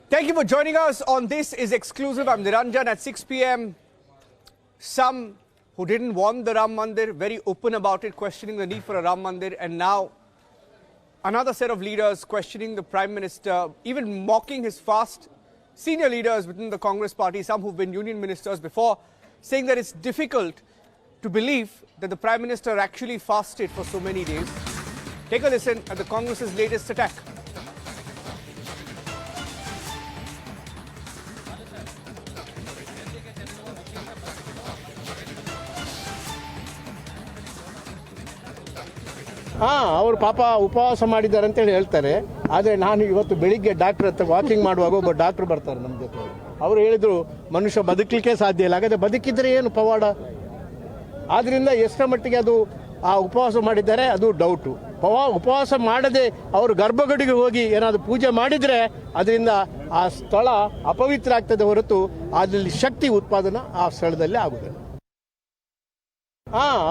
Thank you for joining us on This Is Exclusive. I'm Niranjan at 6 p.m. Some who didn't want the Ram Mandir, very open about it, questioning the need for a Ram Mandir. And now another set of leaders questioning the Prime Minister, even mocking his fast senior leaders within the Congress party, some who've been union ministers before, saying that it's difficult to believe that the Prime Minister actually fasted for so many days. Take a listen at the Congress's latest attack. ಅವರು ಪಾಪ ಉಪವಾಸ ಮಾಡಿದ್ದಾರೆ ಅಂತೇಳಿ ಹೇಳ್ತಾರೆ. ಆದರೆ ನಾನು ಇವತ್ತು ಬೆಳಿಗ್ಗೆ ಡಾಕ್ಟರ್ ಹತ್ರ ವಾಕಿಂಗ್ ಮಾಡುವಾಗ ಒಬ್ಬ ಡಾಕ್ಟರ್ ಬರ್ತಾರೆ ನಮ್ಮ ಜೊತೆ. ಅವರು ಹೇಳಿದರು ಮನುಷ್ಯ ಬದುಕಲಿಕ್ಕೆ ಸಾಧ್ಯ ಇಲ್ಲ, ಹಾಗಾದರೆ ಬದುಕಿದ್ರೆ ಏನು ಪವಾಡ. ಆದ್ದರಿಂದ ಎಷ್ಟರ ಮಟ್ಟಿಗೆ ಅದು ಆ ಉಪವಾಸ ಮಾಡಿದ್ದಾರೆ ಅದು ಡೌಟು. ಉಪವಾಸ ಮಾಡದೆ ಅವರು ಗರ್ಭಗುಡಿಗೆ ಹೋಗಿ ಏನಾದರೂ ಪೂಜೆ ಮಾಡಿದರೆ ಅದರಿಂದ ಆ ಸ್ಥಳ ಅಪವಿತ್ರ ಆಗ್ತದೆ ಹೊರತು ಅದರಲ್ಲಿ ಶಕ್ತಿ ಉತ್ಪಾದನೆ ಆ ಸ್ಥಳದಲ್ಲಿ ಆಗುತ್ತದೆ.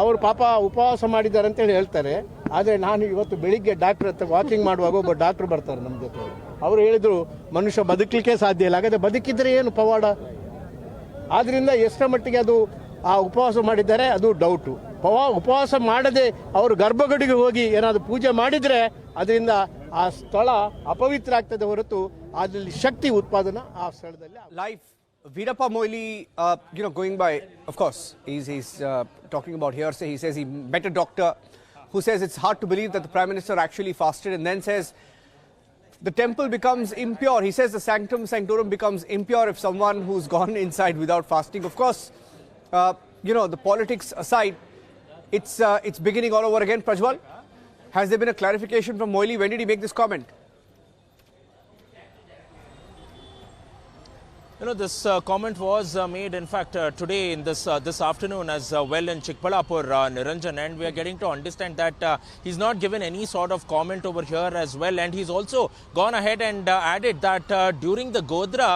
ಅವರು ಪಾಪ ಉಪವಾಸ ಮಾಡಿದ್ದಾರೆ ಅಂತೇಳಿ ಹೇಳ್ತಾರೆ. ಆದರೆ ನಾನು ಇವತ್ತು ಬೆಳಿಗ್ಗೆ ಡಾಕ್ಟರ್ ಹತ್ರ ವಾಕಿಂಗ್ ಮಾಡುವಾಗ ಒಬ್ಬ ಡಾಕ್ಟರ್ ಬರ್ತಾರೆ ನಮ್ಮ ಜೊತೆ. ಅವರು ಹೇಳಿದರು ಮನುಷ್ಯ ಬದುಕಲಿಕ್ಕೆ ಸಾಧ್ಯ ಇಲ್ಲ, ಹಾಗಾದರೆ ಬದುಕಿದ್ರೆ ಏನು ಪವಾಡ. ಆದ್ದರಿಂದ ಎಷ್ಟರ ಮಟ್ಟಿಗೆ ಅದು ಆ ಉಪವಾಸ ಮಾಡಿದ್ದಾರೆ ಅದು ಡೌಟು. ಉಪವಾಸ ಮಾಡದೆ ಅವರು ಗರ್ಭಗುಡಿಗೆ ಹೋಗಿ ಏನಾದರೂ ಪೂಜೆ ಮಾಡಿದರೆ ಅದರಿಂದ ಆ ಸ್ಥಳ ಅಪವಿತ್ರ ಆಗ್ತದೆ ಹೊರತು ಅದರಲ್ಲಿ ಶಕ್ತಿ ಉತ್ಪಾದನೆ ಆ ಸ್ಥಳದಲ್ಲಿ. Live Veerappa Moily, going by, of course, he's talking about hearsay. He says he met a doctor who says it's hard to believe that the Prime Minister actually fasted, and then says the temple becomes impure. He says the sanctorum becomes impure if someone who's gone inside without fasting. Of course, the politics aside, it's beginning all over again. Prajwal, has there been a clarification from Moily? When did he make this comment? This comment was made, in fact, today in this afternoon as well in Chikbalapur, Niranjan, and we are getting to understand that he's not given any sort of comment over here as well, and he's also gone ahead and added that during the Godhra,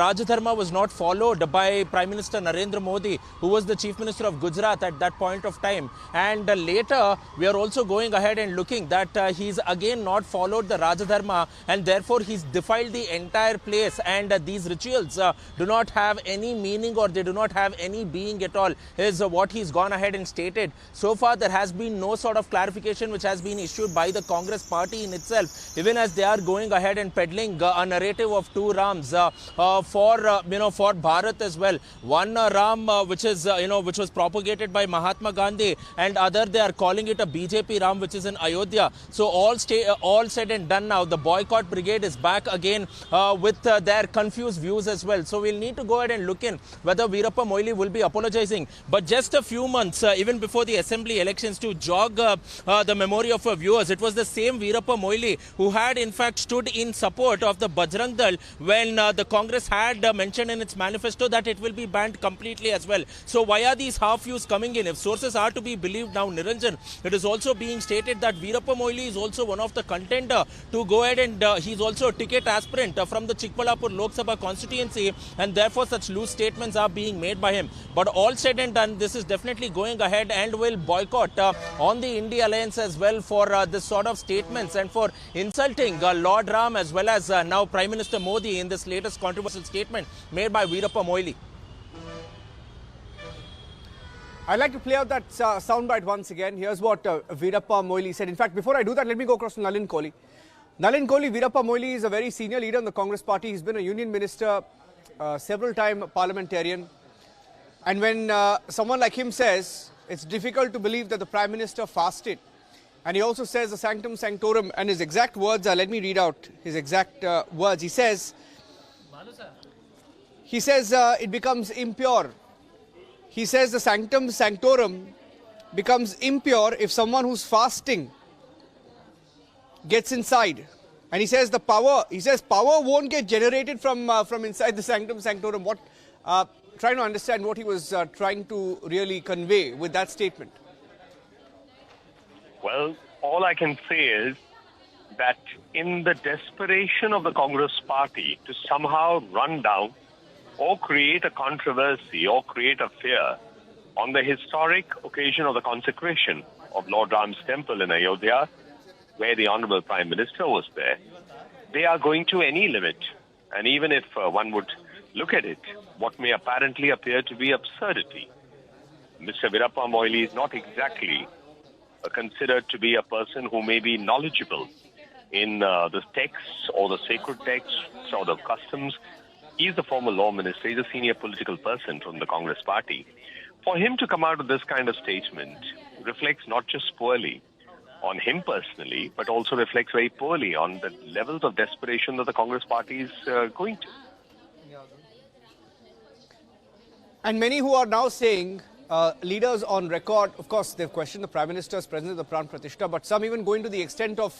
Rajadharma was not followed by Prime Minister Narendra Modi, who was the Chief Minister of Gujarat at that point of time, and later we are also going ahead and looking that he's again not followed the Rajadharma, and therefore he's defiled the entire place, and these rituals do not have any meaning, or they do not have any being at all, is what he's gone ahead and stated. So far there has been no sort of clarification which has been issued by the Congress party in itself, even as they are going ahead and peddling a narrative of two Rams for Bharat as well. One Ram which was propagated by Mahatma Gandhi, and other they are calling it a BJP Ram which is in Ayodhya. So all said and done now, the boycott brigade is back again with their confused views as well. So we'll need to go ahead and look in whether Veerappa Moily will be apologizing. But just a few months, even before the assembly elections, to jog the memory of our viewers, it was the same Veerappa Moily who had in fact stood in support of the Bajrang Dal when the Congress had mentioned in its manifesto that it will be banned completely as well. So why are these half views coming in? If sources are to be believed now, Niranjan, it is also being stated that Veerappa Moily is also one of the contender to go ahead and he's also a ticket aspirant from the Chikbalapur Lok Sabha constituency, and therefore such loose statements are being made by him. But all said and done, this is definitely going ahead and will boycott on the India Alliance as well for this sort of statements and for insulting Lord Ram as well as now Prime Minister Modi in this latest controversial statement made by Veerappa Moily. I'd like to play out that soundbite once again. Here's what Veerappa Moily said. In fact, before I do that, let me go across to Nalin Kohli. Nalin Kohli, Veerappa Moily is a very senior leader in the Congress party. He's been a union minister, several-time parliamentarian. And when someone like him says it's difficult to believe that the Prime Minister fasted, and he also says the sanctum sanctorum, and his exact words are, let me read out his exact words. He says it becomes impure. He says the sanctum sanctorum becomes impure if someone who's fasting gets inside. And he says power won't get generated from inside the sanctum sanctorum. Trying to understand what he was trying to really convey with that statement. Well, all I can say is that in the desperation of the Congress party to somehow run down or create a controversy or create a fear on the historic occasion of the consecration of Lord Ram's temple in Ayodhya, where the Honorable Prime Minister was there, they are going to any limit And even if one would look at it, what may apparently appear to be absurdity, Mr. Veerappa Moily is not exactly considered to be a person who may be knowledgeable in the texts or the sacred texts or the customs. He is the former law minister. He's a senior political person from the Congress party. For him to come out with this kind of statement reflects not just poorly on him personally, but also reflects very poorly on the levels of desperation that the Congress party is going to. And many who are now saying, leaders on record, of course, they've questioned the Prime Minister's presence at the Pran Pratishtha, but some even going to the extent of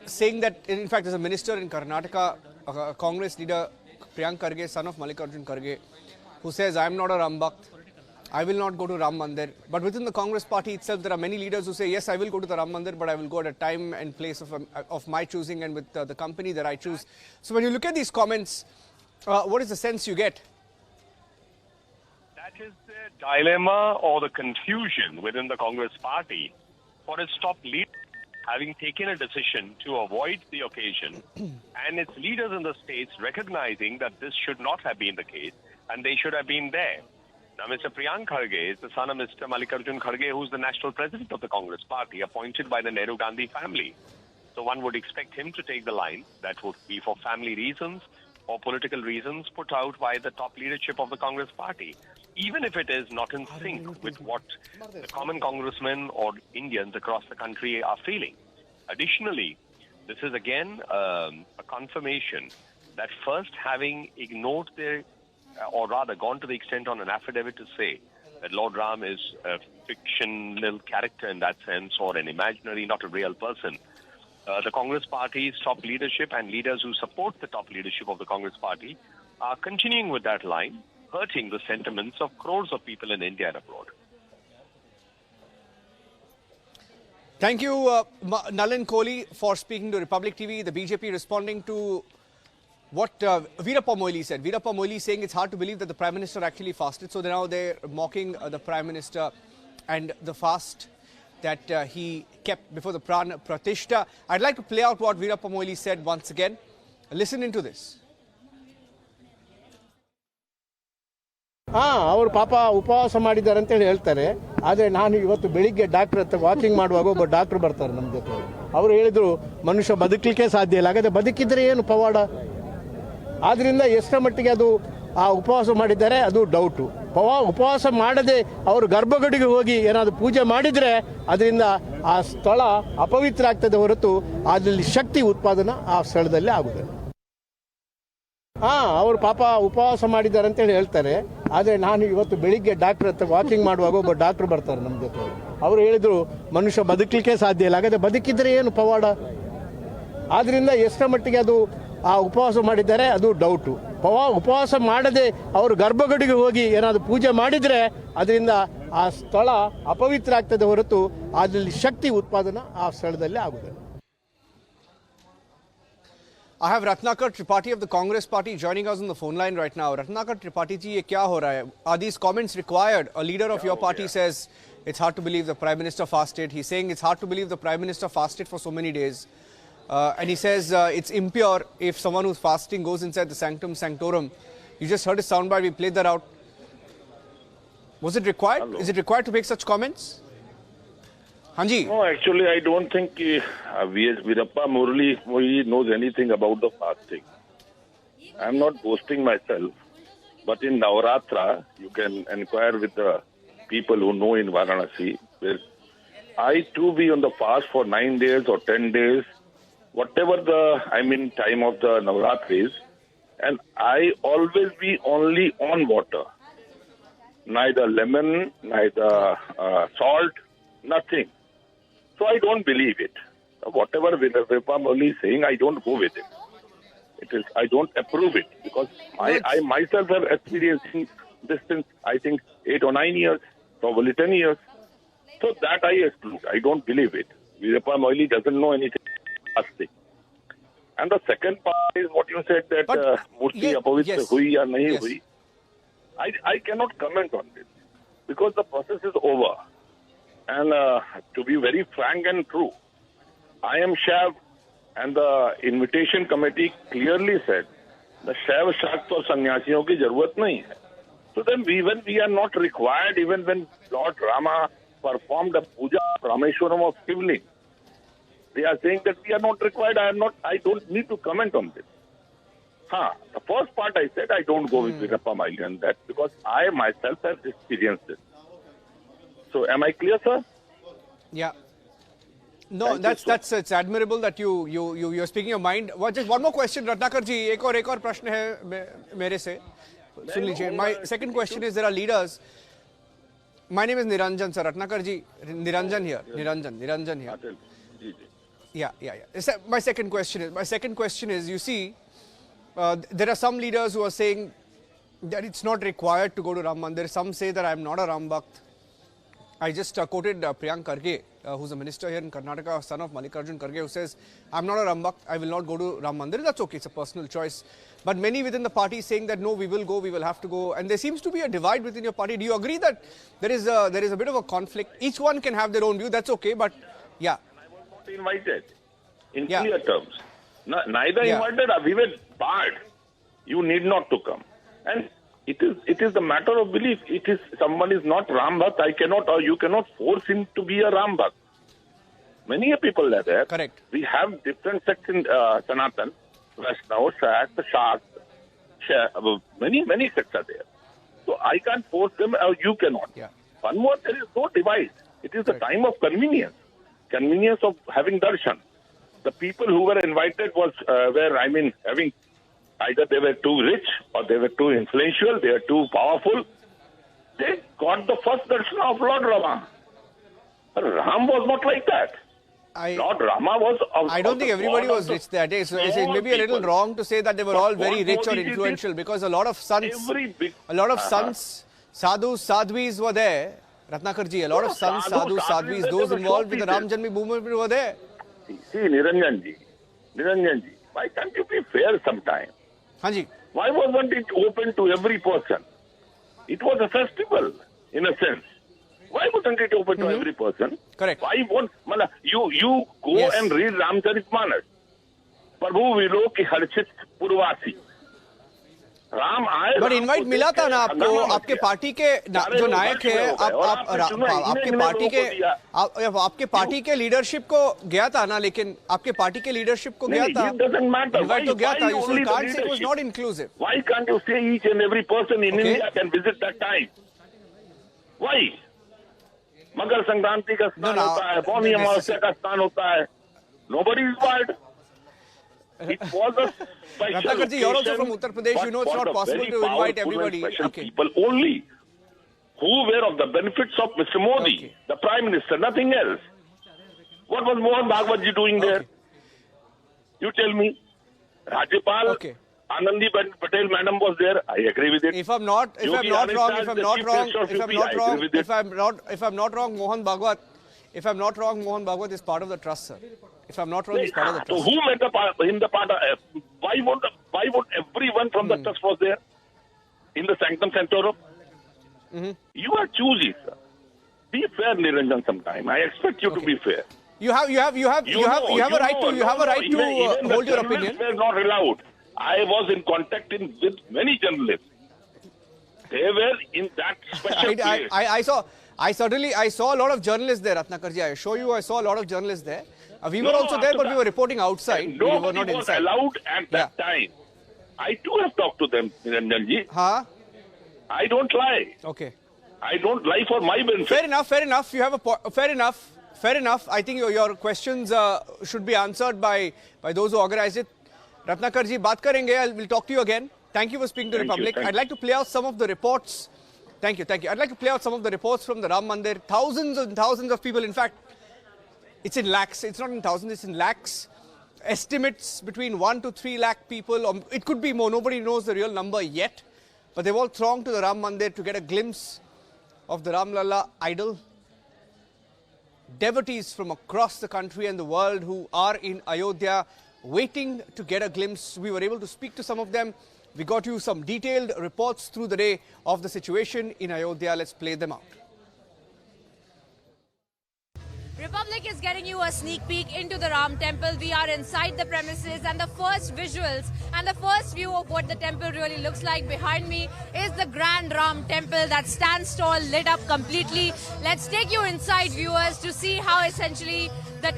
saying that, in fact, there's a minister in Karnataka, Congress leader Priyank Kharge, son of Mallikarjun Kharge, who says, I am not a Ram Bhakt, I will not go to Ram Mandir. But within the Congress party itself, there are many leaders who say, yes, I will go to the Ram Mandir, but I will go at a time and place of my choosing and with the company that I choose. So when you look at these comments, what is the sense you get? That is the dilemma or the confusion within the Congress party for its top leader having taken a decision to avoid the occasion and its leaders in the states recognizing that this should not have been the case and they should have been there. Now, Mr. Priyank Kharge is the son of Mr. Mallikarjun Kharge, who's the national president of the Congress party, appointed by the Nehru-Gandhi family. So one would expect him to take the line that would be for family reasons or political reasons put out by the top leadership of the Congress party, even if it is not in sync with what the common congressmen or Indians across the country are feeling. Additionally, this is again a confirmation that first having ignored their or rather gone to the extent on an affidavit to say that Lord Ram is a fictional character in that sense or an imaginary, not a real person. The Congress party's top leadership and leaders who support the top leadership of the Congress party are continuing with that line, hurting the sentiments of crores of people in India and abroad. Thank you, Nalin Kohli, for speaking to Republic TV. The BJP responding to what Veerappa Moily said. Veerappa Moily saying it's hard to believe that the Prime Minister actually fasted. So now they're mocking the Prime Minister and the fast that he kept before the Pran Pratishtha. I'd like to play out what Veerappa Moily said once again. Listen into this. ಅವರು ಪಾಪ ಉಪವಾಸ ಮಾಡಿದ್ದಾರೆ ಅಂತೇಳಿ ಹೇಳ್ತಾರೆ. ಆದರೆ ನಾನು ಇವತ್ತು ಬೆಳಿಗ್ಗೆ ಡಾಕ್ಟರ್ ಹತ್ರ ವಾಕಿಂಗ್ ಮಾಡುವಾಗ ಒಬ್ಬ ಡಾಕ್ಟರ್ ಬರ್ತಾರೆ ನಮ್ಮ ಜೊತೆ. ಅವರು ಹೇಳಿದರು ಮನುಷ್ಯ ಬದುಕಲಿಕ್ಕೆ ಸಾಧ್ಯ ಇಲ್ಲ. ಹಾಗಾದರೆ ಬದುಕಿದ್ರೆ ಏನು ಪವಾಡ? ಆದ್ದರಿಂದ ಎಷ್ಟರ ಮಟ್ಟಿಗೆ ಅದು ಆ ಉಪವಾಸ ಮಾಡಿದ್ದಾರೆ ಅದು ಡೌಟು. ಉಪವಾಸ ಮಾಡದೆ ಅವರು ಗರ್ಭಗುಡಿಗೆ ಹೋಗಿ ಏನಾದರೂ ಪೂಜೆ ಮಾಡಿದರೆ ಅದರಿಂದ ಆ ಸ್ಥಳ ಅಪವಿತ್ರ ಆಗ್ತದೆ ಹೊರತು ಅದರಲ್ಲಿ ಶಕ್ತಿ ಉತ್ಪಾದನೆ ಆ ಸ್ಥಳದಲ್ಲಿ ಆಗುತ್ತದೆ. ಅವರು ಪಾಪ ಉಪವಾಸ ಮಾಡಿದ್ದಾರೆ ಅಂತೇಳಿ ಹೇಳ್ತಾರೆ. ಆದರೆ ನಾನು ಇವತ್ತು ಬೆಳಿಗ್ಗೆ ಡಾಕ್ಟರ್ ಹತ್ರ ವಾಕಿಂಗ್ ಮಾಡುವಾಗ ಒಬ್ಬ ಡಾಕ್ಟರ್ ಬರ್ತಾರೆ ನಮ್ಮ ಜೊತೆ. ಅವರು ಹೇಳಿದರು ಮನುಷ್ಯ ಬದುಕಲಿಕ್ಕೆ ಸಾಧ್ಯ ಇಲ್ಲ. ಹಾಗಾದರೆ ಬದುಕಿದ್ರೆ ಏನು ಪವಾಡ? ಆದ್ದರಿಂದ ಎಷ್ಟರ ಮಟ್ಟಿಗೆ ಅದು ಆ ಉಪವಾಸ ಮಾಡಿದ್ದಾರೆ ಅದು ಡೌಟು. ಉಪವಾಸ ಮಾಡದೆ ಅವರು ಗರ್ಭಗುಡಿಗೆ ಹೋಗಿ ಏನಾದರೂ ಪೂಜೆ ಮಾಡಿದರೆ ಅದರಿಂದ ಆ ಸ್ಥಳ ಅಪವಿತ್ರ ಆಗ್ತದೆ ಹೊರತು ಅದರಲ್ಲಿ ಶಕ್ತಿ ಉತ್ಪಾದನೆ ಆ ಸ್ಥಳದಲ್ಲಿ ಆಗುತ್ತದೆ. I have Ratnakar Tripathi of the Congress party joining us on the phone line right now. Ratnakar Tripathi ji, ye kya ho raha hai? Are these comments required? A leader of your party says it's hard to believe the Prime Minister fasted. He's saying it's hard to believe the Prime Minister fasted for so many days. And he says it's impure if someone who's fasting goes inside the sanctum, sanctorum. You just heard his soundbite. We played that out. Was it required? Hello. Is it required to make such comments? Hanji. No, actually, I don't think Veerappa Moily knows anything about the fasting. I'm not boasting myself, but in Navratra, you can inquire with the people who know in Varanasi. I too be on the fast for 9 days or 10 days, whatever the, time of the Navratris, and I always be only on water. Neither lemon, neither salt, nothing. So I don't believe it. Whatever Veerappa Moily is saying, I don't go with it. I don't approve it because I myself have experiencing this since I think 8 or 9 years, probably 10 years. So that I exclude. I don't believe it. Veerappa Moily doesn't know anything. And the second part is what you said that Murti apavitra hui or nahi hui. I cannot comment on this because the process is over. And to be very frank and true, I am Shav and the invitation committee clearly said The शैव शाक्त और सन्यासियों की जरूरत नहीं है. So then when we are not required, even when Lord Rama performed a puja of Rameshwaram of Shivling, they are saying that we are not required. I don't need to comment on this. The first part I said I don't go with Veerappa Moily on that because I myself have experienced it. So am I clear, sir? Yeah. No, that's it's admirable that you're speaking your mind. Just one more question, Ratnakar ji. एक और प्रश्न है मेरे से. सुन लीजिए. My second question is, there are leaders. My name is Niranjan, sir. Ratnakar ji, Niranjan here. Niranjan here. Yeah. My second question is, you see, there are some leaders who are saying that it's not required to go to Ram Mandir. Some say that I'm not a Ram Bhakt. I just quoted Priyank Kharge, who's a minister here in Karnataka, son of Mallikarjun Kharge, who says, I'm not a Ram Bhakt, I will not go to Ram Mandir. That's okay, it's a personal choice. But many within the party saying that no, we will go, we will have to go. And there seems to be a divide within your party. Do you agree that there is a bit of a conflict? Each one can have their own view, that's okay, but yeah. I was not invited in clear terms. Neither invited, we were barred. You need not to come. And it is the matter of belief. Someone is not Ram Bhakt, I cannot, or you cannot force him to be a Ram Bhakt. Many people are there. Correct. We have different sects in Sanatan, Vaishnava, Shakt, many sects are there. So I can't force them, or you cannot. Yeah. One more, there is no divide. It is the time of convenience of having darshan. The people who were invited having either they were too rich or they were too influential, they were too powerful. They got the first darshan of Lord Rama. Ram was not like that. Lord Rama was... I don't think everybody was rich that day. So it may be a little wrong to say that they were all very rich or influential, because a lot of sons, sadhus, sadhvis were there. Ratnakar ji, a lot of sons, sadhus, sadhvis, those involved with the Ram Janmabhoomi movement were there. See, Niranjan ji, why can't you be fair sometime? Hanji. Why wasn't it open to every person? It was a festival, in a sense. Why wasn't it open to every person? Correct. Why won't you go and read Ramcharitmanas? Prabhu Vilo ki harchit purvasi. Ram आए, but invite मिला था ना आपको, आपके party के जो नायक है, आपके पार्टी के लीडरशिप को गया था ना, लेकिन आपके पार्टी के लीडरशिप को गया था, इनवाइट तो गया था. You can't say it was not inclusive. Why can't you say each and every person in India can visit that time? Why? Makar Sankranti का स्थान होता है, पौनी अमावस्या का स्थान होता है. Nobody is invited. It was a special Ratnakar ji, you're also from Uttar Pradesh. You know it's not possible to invite everybody. People only who were of the benefits of Mr. Modi, the Prime Minister, nothing else. What was Mohan Bhagwat ji doing there? You tell me. Rajyapal Anandi Patel Madam was there. I agree with it. If I'm not wrong, Mohan Bhagwat is part of the trust, sir. If I'm not wrong, he's part of the trust. So who made him the part? Why would everyone from the trust was there in the sanctum sanctorum? You are choosy, sir. Be fair, Niranjan. Sometime I expect you to be fair. You have a right to hold your opinion. Were not allowed. I was in contact with many journalists. They were in that special place. I saw a lot of journalists there, Ratnakar ji. I assure you, I saw a lot of journalists there. We were also there, but we were reporting outside. We were not inside. Allowed at that time. I too have talked to them, Niranjan ji. I don't lie. Okay. I don't lie for my benefit. Fair enough. You have a fair enough. I think your questions should be answered by those who organize it. Ratnakar ji, baat karenge. We'll talk to you again. Thank you for speaking to the Republic. I'd like to play out some of the reports. Thank you. I'd like to play out some of the reports from the Ram Mandir. Thousands and thousands of people. In fact, it's in lakhs. It's not in thousands. It's in lakhs. Estimates between 1 to 3 lakh people. Or it could be more. Nobody knows the real number yet. But they've all thronged to the Ram Mandir to get a glimpse of the Ram Lalla idol. Devotees from across the country and the world who are in Ayodhya waiting to get a glimpse. We were able to speak to some of them. We got you some detailed reports through the day of the situation in Ayodhya. Let's play them out. Republic is is getting you a sneak peek into the Ram temple. We are inside the premises, and the first visuals and the first view of what the temple really looks like behind me is the grand Ram temple that stands tall, lit up completely. Let's take you inside, viewers, to see how essentially the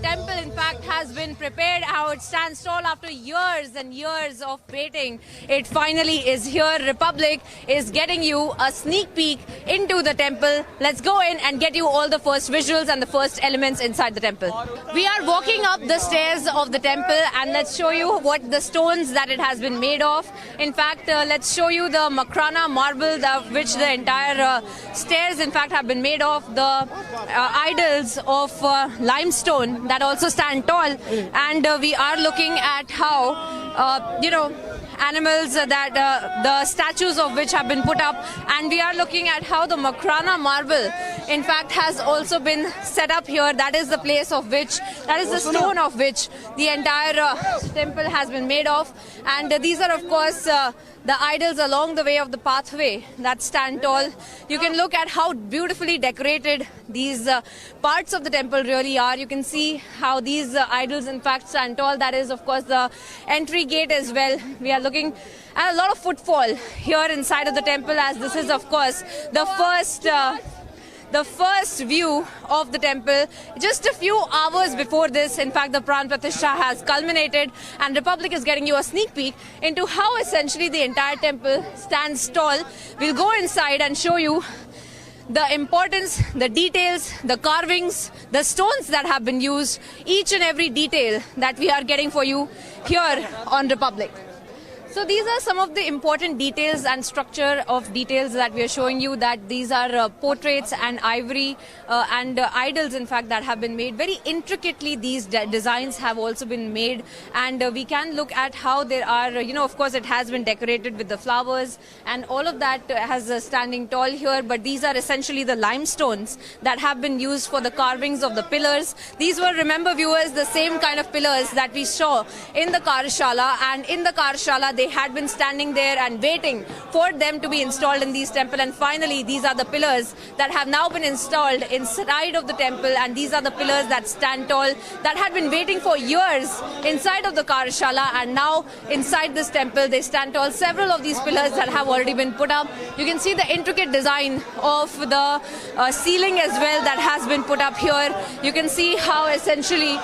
temple in fact has been prepared, how it stands tall after years and years of waiting. It finally is here. Republic is getting you a sneak peek into the temple. Let's go in and get you all the first visuals and the first elements inside the temple. We are walking up the stairs of the temple, and let's show you what the stones that it has been made of. In fact, let's show you the Makrana marble which the entire stairs in fact have been made of. The idols of limestone that also stand tall, and we are looking at how animals that the statues of which have been put up, and we are looking at how the Makrana marble in fact has also been set up here. That is the place of which, that is the stone of which the entire temple has been made of, and these are of course the idols along the way of the pathway that stand tall. You can look at how beautifully decorated these parts of the temple really are. You can see how these idols in fact stand tall. That is of course the entry gate as well. We are looking at a lot of footfall here inside of the temple, as this is of course the first view of the temple. Just a few hours before this, in fact, the Pran Pratishtha has culminated, and Republic is getting you a sneak peek into how essentially the entire temple stands tall. We'll go inside and show you the importance, the details, the carvings, the stones that have been used, each and every detail that we are getting for you here on Republic. So these are some of the important details and structure of details that we are showing you, that these are portraits and ivory and idols in fact that have been made. Very intricately these designs have also been made, and we can look at how there are, of course it has been decorated with the flowers and all of that has standing tall here, but these are essentially the limestones that have been used for the carvings of the pillars. These were, remember viewers, the same kind of pillars that we saw in the Karshala, and in the Karshala they had been standing there and waiting for them to be installed in these temple, and finally these are the pillars that have now been installed inside of the temple, and these are the pillars that stand tall, that had been waiting for years inside of the Karshala, and now inside this temple they stand tall. Several of these pillars that have already been put up. You can see the intricate design of the ceiling as well that has been put up here. You can see how essentially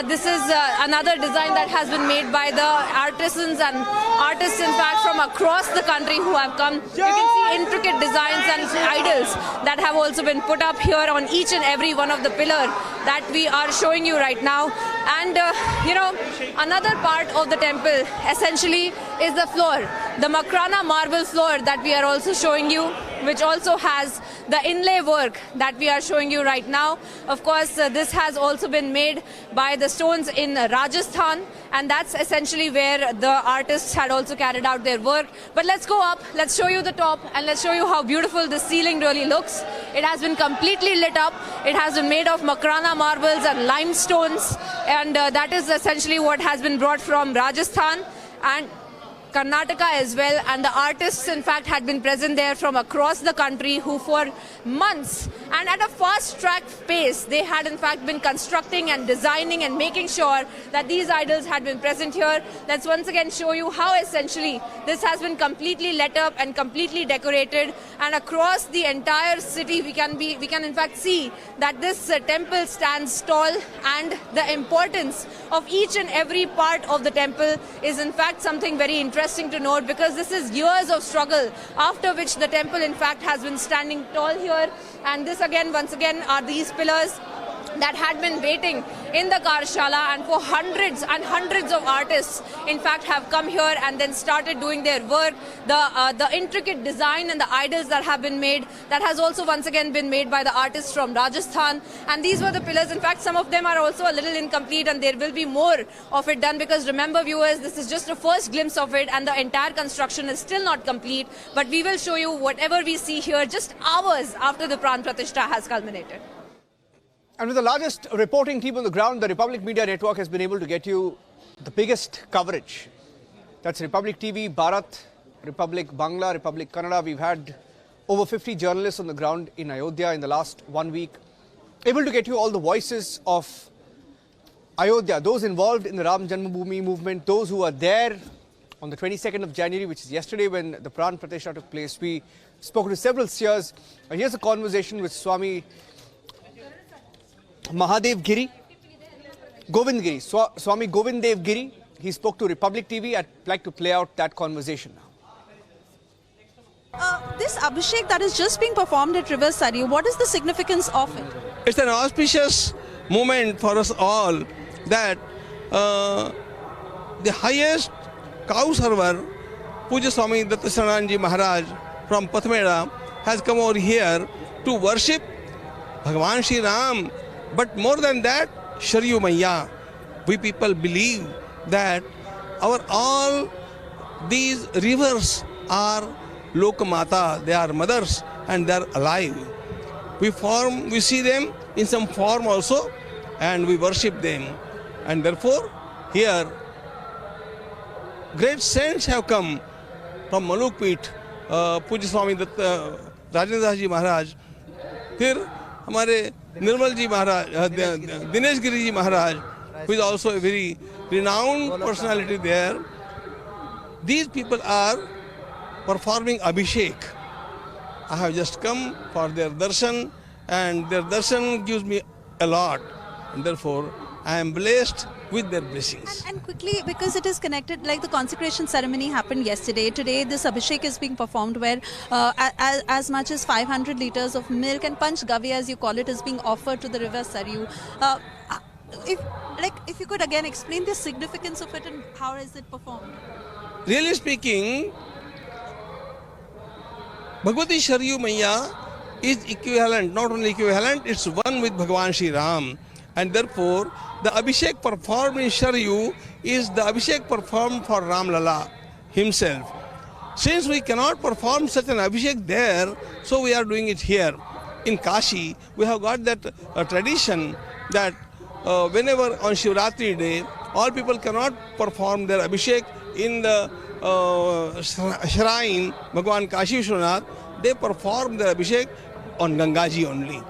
this is another design that has been made by the artisans and artists in fact from across the country who have come. You can see intricate designs and idols that have also been put up here on each and every one of the pillar that we are showing you right now. And another part of the temple essentially is the floor, the Makrana marble floor that we are also showing you, which also has the inlay work that we are showing you right now. Of course, this has also been made by the stones in Rajasthan, and that's essentially where the artists had also carried out their work. But let's go up, let's show you the top, and let's show you how beautiful the ceiling really looks. It has been completely lit up. It has been made of Makrana marbles and limestones, and that is essentially what has been brought from Rajasthan and Karnataka as well, and the artists in fact had been present there from across the country, who for months and at a fast track pace they had in fact been constructing and designing and making sure that these idols had been present here. Let's once again show you how essentially this has been completely lit up and completely decorated, and across the entire city we can in fact see that this temple stands tall, and the importance of each and every part of the temple is in fact something very interesting to note, because this is years of struggle after which the temple in fact has been standing tall here. And this again, once again, are these pillars that had been waiting in the Karshala, and for hundreds and hundreds of artists in fact have come here and then started doing their work. The intricate design and the idols that have been made, that has also once again been made by the artists from Rajasthan, and these were the pillars. In fact, some of them are also a little incomplete, and there will be more of it done, because remember viewers, this is just a first glimpse of it and the entire construction is still not complete. But we will show you whatever we see here just hours after the Pran Pratishtha has culminated. And with the largest reporting team on the ground, the Republic Media Network has been able to get you the biggest coverage. That's Republic TV, Bharat, Republic Bangla, Republic Kannada. We've had over 50 journalists on the ground in Ayodhya in the last 1 week. able to get you all the voices of Ayodhya, those involved in the Ram Janmabhoomi movement, those who are there on the 22nd of January, which is yesterday when the Pran Pratishtha took place. We spoke to several seers. Here's a conversation with Swami Mahadev Giri, Govind Giri, Swami Govind Dev Giri. He spoke to Republic TV. I'd like to play out that conversation now. This Abhishek that is just being performed at River Saryu, what is the significance of it? It's an auspicious moment for us all that the highest cow server, Puja Swami Dattasaranji Maharaj from Patmeda, has come over here to worship Bhagavan Shri Ram. But more than that, Sharyu Maiya. We people believe that all these rivers are Lokamata, they are mothers and they are alive. We see them in some form also and we worship them. And therefore, here, great saints have come from Malukpit, Puja Swami Rajendra Ji Maharaj. Here, हमारे निर्मल जी महाराज, दिनेश गिरी जी महाराज, who is also a very renowned personality there. These people are performing Abhishek. I have just come for their darshan and their darshan gives me a lot. And therefore, I am blessed with their blessings. And quickly, because it is connected, like the consecration ceremony happened yesterday, today this Abhishek is being performed where as much as 500 liters of milk and Panch Gavi, as you call it, is being offered to the river Saryu. If you could again explain the significance of it and how is it performed? Really speaking, Bhagavati Sharyu Maiya is equivalent, not only equivalent, it's one with Bhagavan Shri Ram. And therefore, the Abhishek performed in Sharyu is the Abhishek performed for Ram Lala himself. Since we cannot perform such an Abhishek there, so we are doing it here. In Kashi, we have got that tradition that whenever on Shivratri day, all people cannot perform their Abhishek in the shrine, Bhagavan Kashi Vishwanath, they perform their Abhishek on Gangaji only.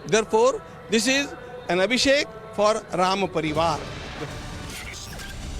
Therefore, this is an Abhishek for Ram Parivar.